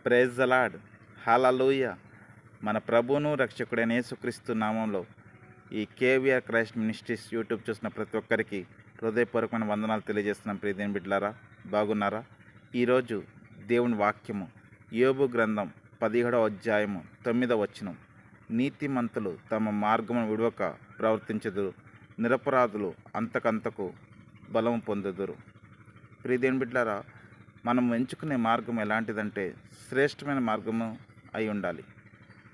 Praise the lord. హల్లెలూయా. మన ప్రభువును రక్షకుడైన యేసుక్రీస్తు నామంలో ఈ కేవీఆర్ క్రైస్ట్ మినిస్ట్రీస్ యూట్యూబ్ చూసిన ప్రతి ఒక్కరికి హృదయపూర్వకమైన వందనాలు తెలియజేస్తున్నాం. ప్రియదేని బిడ్డలారా, బాగున్నారా? ఈరోజు దేవుని వాక్యము యోబు గ్రంథం 17వ అధ్యాయము 9వ వచనం. నీతిమంతులు తమ మార్గమును విడవక ప్రవర్తించెదరు, నిరపరాధులు అంతకంతకు బలము పొందెదరు. ప్రియదేని బిడ్డలారా, మనం ఎంచుకునే మార్గం ఎలాంటిదంటే శ్రేష్టమైన మార్గము అయి ఉండాలి.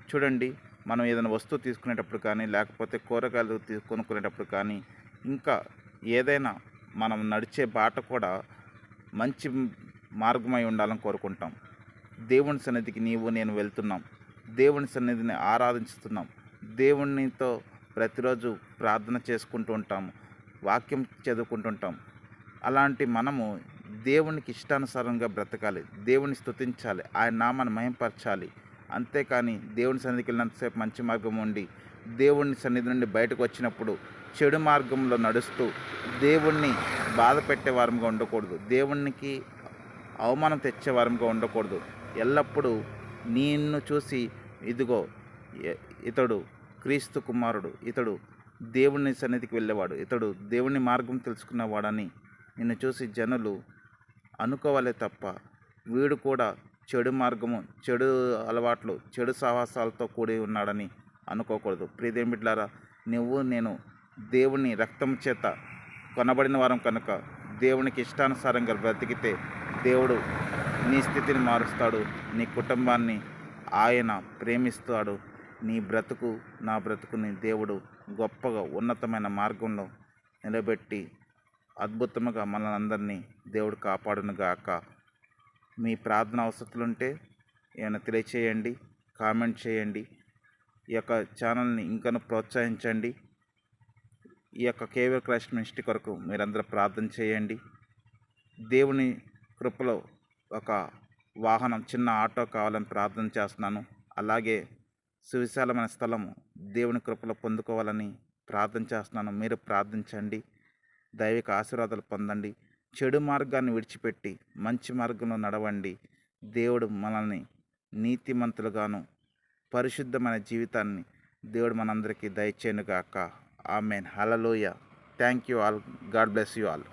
చూడండి, మనం ఏదైనా వస్తువు తీసుకునేటప్పుడు కానీ, లేకపోతే కూరగాయలు కొనుక్కునేటప్పుడు కానీ, ఇంకా ఏదైనా మనం నడిచే బాట కూడా మంచి మార్గమై ఉండాలని కోరుకుంటాం. దేవుని సన్నిధికి నీవు నేను వెళ్తున్నాం, దేవుని సన్నిధిని ఆరాధిస్తున్నాం, దేవునితో ప్రతిరోజు ప్రార్థన చేసుకుంటూ ఉంటాము, వాక్యం చదువుకుంటుంటాం. అలాంటి మనము దేవునికి ఇష్టానుసారంగా బ్రతకాలి, దేవుని స్తుతించాలి, ఆయన నామాన్ని మహింపరచాలి. అంతేకాని దేవుని సన్నిధికి వెళ్ళినంతసేపు మంచి మార్గం ఉండి దేవుని సన్నిధి నుండి బయటకు వచ్చినప్పుడు చెడు మార్గంలో నడుస్తూ దేవుణ్ణి బాధ పెట్టే వారంగా ఉండకూడదు, దేవునికి అవమానం తెచ్చే వారంగా ఉండకూడదు. ఎల్లప్పుడూ నిన్ను చూసి ఇదిగో ఇతడు క్రీస్తు కుమారుడు, ఇతడు దేవుని సన్నిధికి వెళ్ళేవాడు, ఇతడు దేవుని మార్గం తెలుసుకున్నవాడని నిన్ను చూసి జనులు అనుకోవాలే తప్ప వీడు కూడా చెడు మార్గము, చెడు అలవాట్లు, చెడు సాహసాలతో కూడి ఉన్నాడని అనుకోకూడదు. ప్రియదేని బిడ్డలారా, నువ్వు నేను దేవుని రక్తం చేత కొనబడిన వారం కనుక దేవునికి ఇష్టానుసారంగా బ్రతికితే దేవుడు నీ స్థితిని మారుస్తాడు, నీ కుటుంబాన్ని ఆయన ప్రేమిస్తాడు. నీ బ్రతుకు నా బ్రతుకుని దేవుడు గొప్పగా ఉన్నతమైన మార్గంలో నిలబెట్టి అద్భుతముగా మనల్ని అందరినీ దేవుడు కాపాడునుగాక. మీ ప్రార్థన అవసరతలుంటే ఏమైనా తెలియచేయండి, కామెంట్ చేయండి. ఈ యొక్క ఛానల్ని ఇంకనూ ప్రోత్సహించండి. ఈ యొక్క కేవీఆర్ క్రైస్ట్ మినిస్ట్రీ కొరకు మీరందరూ ప్రార్థన చేయండి. దేవుని కృపలో ఒక వాహనం, చిన్న ఆటో కావాలని ప్రార్థన చేస్తున్నాను. అలాగే సువిశాలమైన స్థలము దేవుని కృపలో పొందుకోవాలని ప్రార్థన చేస్తున్నాను. మీరు ప్రార్థించండి, దైవిక ఆశీర్వాదాలు పొందండి. చెడు మార్గాన్ని విడిచిపెట్టి మంచి మార్గంలో నడవండి. దేవుడు మనల్ని నీతిమంతులుగాను పరిశుద్ధమైన జీవితాన్ని దేవుడు మనందరికీ దయచేయునుగాక. ఆమేన్. హల్లెలూయా. Thank you all. God bless you all.